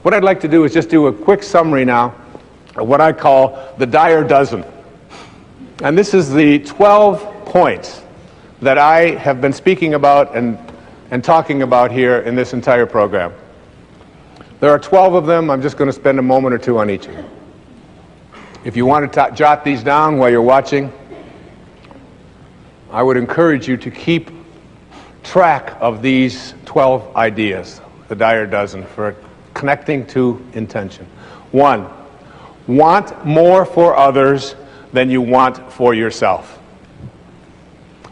What I'd like to do is just do a quick summary now of what I call the Dyer dozen. And this is the 12 points that I have been speaking about and talking about here in this entire program. There are 12 of them. I'm just going to spend a moment or two on each of them. If you want to jot these down while you're watching, I would encourage you to keep track of these 12 ideas, the Dyer dozen, for connecting to intention. 1, want more for others than you want for yourself.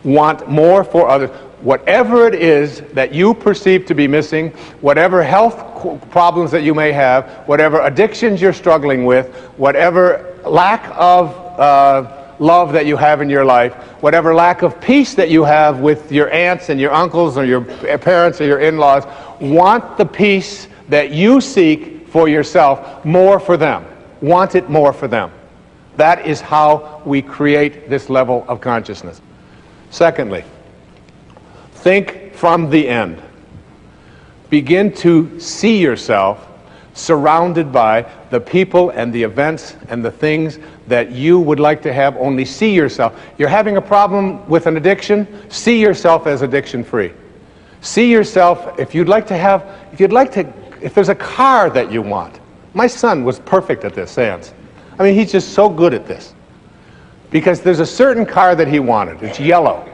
Want more for others. Whatever it is that you perceive to be missing, whatever health problems that you may have, whatever addictions you're struggling with, whatever lack of love that you have in your life, whatever lack of peace that you have with your aunts and your uncles or your parents or your in-laws, want the peace that you seek for yourself more for them. Want it more for them. That is how we create this level of consciousness. Secondly, think from the end. Begin to see yourself surrounded by the people and the events and the things that you would like to have. Only see yourself. You're having a problem with an addiction, see yourself as addiction-free. See yourself, if there's a car that you want. My son was perfect at this, Sans. I mean, he's just so good at this. Because there's a certain car that he wanted. It's yellow.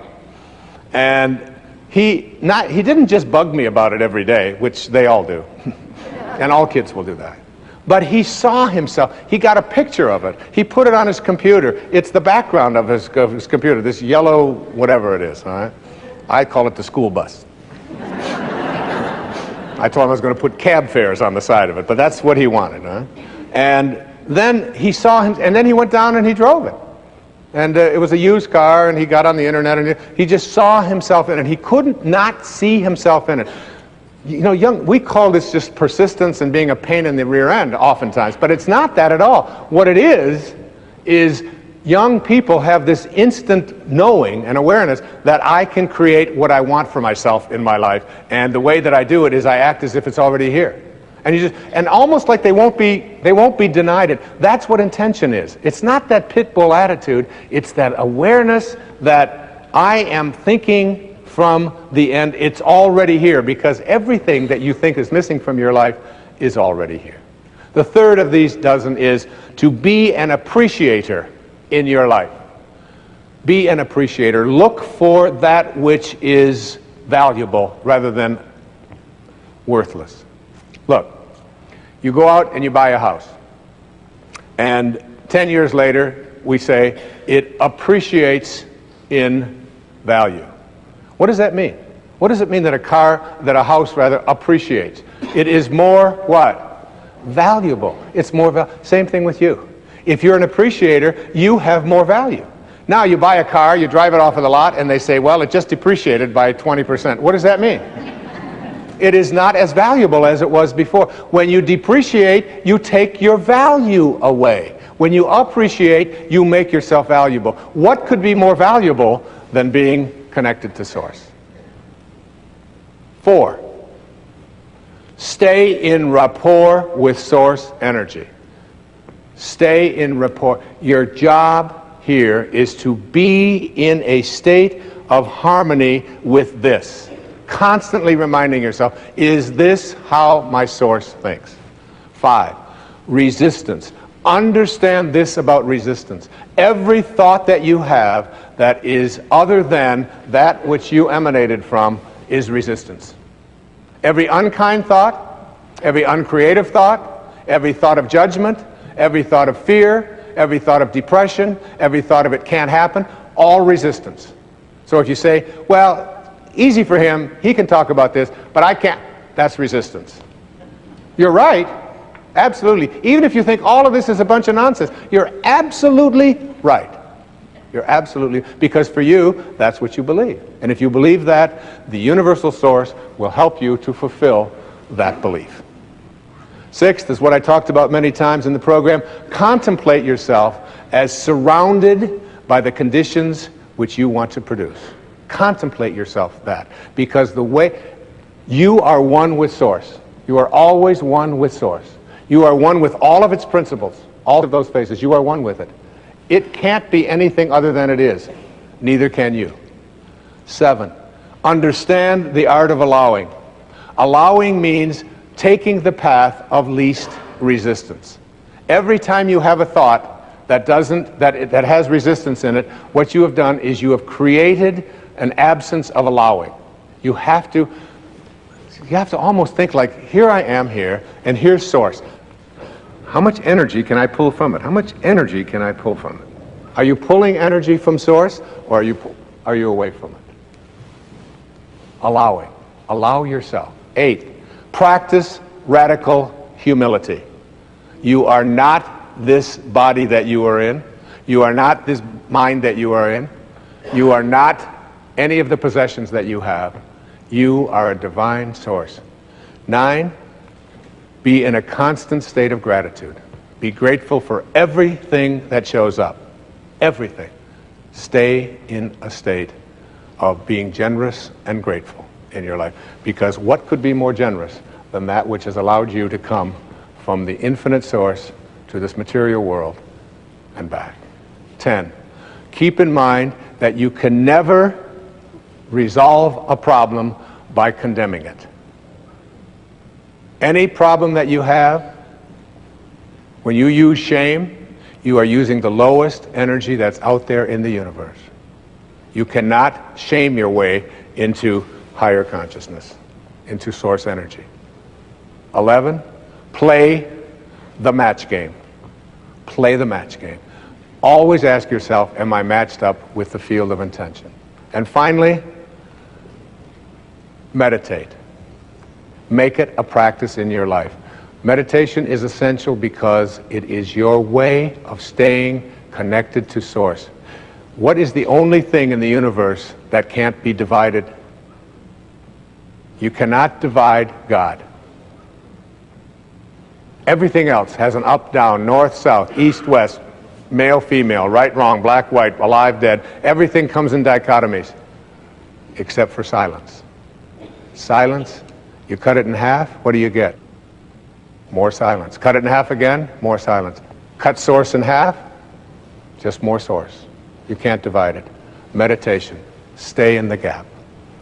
And he didn't just bug me about it every day, which they all do. And all kids will do that. But he saw himself. He got a picture of it. He put it on his computer. It's the background of his computer, this yellow whatever it is. All right? I call it the school bus. I told him I was going to put cab fares on the side of it, but that's what he wanted. Huh? And then he saw him, and then he went down and he drove it. And it was a used car, and he got on the internet, and he just saw himself in it. He couldn't not see himself in it. You know, we call this just persistence and being a pain in the rear end oftentimes, but it's not that at all. What it is young people have this instant knowing and awareness that I can create what I want for myself in my life, and the way that I do it is I act as if it's already here. And almost like they won't be denied it. That's what intention is. It's not that pit bull attitude. It's that awareness that I am thinking from the end. It's already here, because everything that you think is missing from your life is already here. The third of these dozen is to be an appreciator in your life. Be an appreciator. Look for that which is valuable rather than worthless. Look, you go out and you buy a house, and 10 years later we say it appreciates in value. What does that mean? What does it mean that a house appreciates? It is more what? Valuable. It's more same thing with you. If you're an appreciator, you have more value. Now you buy a car, you drive it off of the lot, and they say, well, it just depreciated by 20%. What does that mean? It is not as valuable as it was before. When you depreciate, you take your value away. When you appreciate, you make yourself valuable. What could be more valuable than being connected to Source? 4, stay in rapport with Source energy. Stay in rapport. Your job here is to be in a state of harmony with this. Constantly reminding yourself, is this how my Source thinks? 5, resistance. Understand this about resistance. Every thought that you have that is other than that which you emanated from is resistance. Every unkind thought, every uncreative thought, every thought of judgment, every thought of fear, every thought of depression, every thought of it can't happen, all resistance. So if you say, well, easy for him, he can talk about this, but I can't, that's resistance. You're right, absolutely. Even if you think all of this is a bunch of nonsense, you're absolutely right. You're absolutely, because for you, that's what you believe. And if you believe that, the universal Source will help you to fulfill that belief. 6th is what I talked about many times in the program. Contemplate yourself as surrounded by the conditions which you want to produce. Contemplate yourself that, because the way you are one with Source. You are always one with Source. You are one with all of its principles, all of those phases. You are one with it. It can't be anything other than it is. Neither can you. 7, understand the art of allowing. Allowing means taking the path of least resistance. Every time you have a thought that has resistance in it, what you have done is you have created an absence of allowing. You have to almost think like, here I am here, and here's Source. How much energy can I pull from it? How much energy can I pull from it? Are you pulling energy from Source, or are you away from it? Allowing. Allow yourself. 8, practice radical humility. You are not this body that you are in. You are not this mind that you are in. You are not any of the possessions that you have. You are a divine Source. 9, be in a constant state of gratitude. Be grateful for everything that shows up. Everything. Stay in a state of being generous and grateful in your life. Because what could be more generous than that which has allowed you to come from the infinite Source to this material world and back? 10, keep in mind that you can never resolve a problem by condemning it. Any problem that you have, when you use shame, you are using the lowest energy that's out there in the universe. You cannot shame your way into higher consciousness, into Source energy. 11, play the match game. Play the match game. Always ask yourself, am I matched up with the field of intention? And finally, meditate. Make it a practice in your life. Meditation is essential because it is your way of staying connected to Source. What is the only thing in the universe that can't be divided? You cannot divide God. Everything else has an up, down, north, south, east, west, male, female, right, wrong, black, white, alive, dead. Everything comes in dichotomies, except for silence. Silence, you cut it in half, what do you get? More silence. Cut it in half again, more silence. Cut Source in half, just more Source. You can't divide it. Meditation, stay in the gap.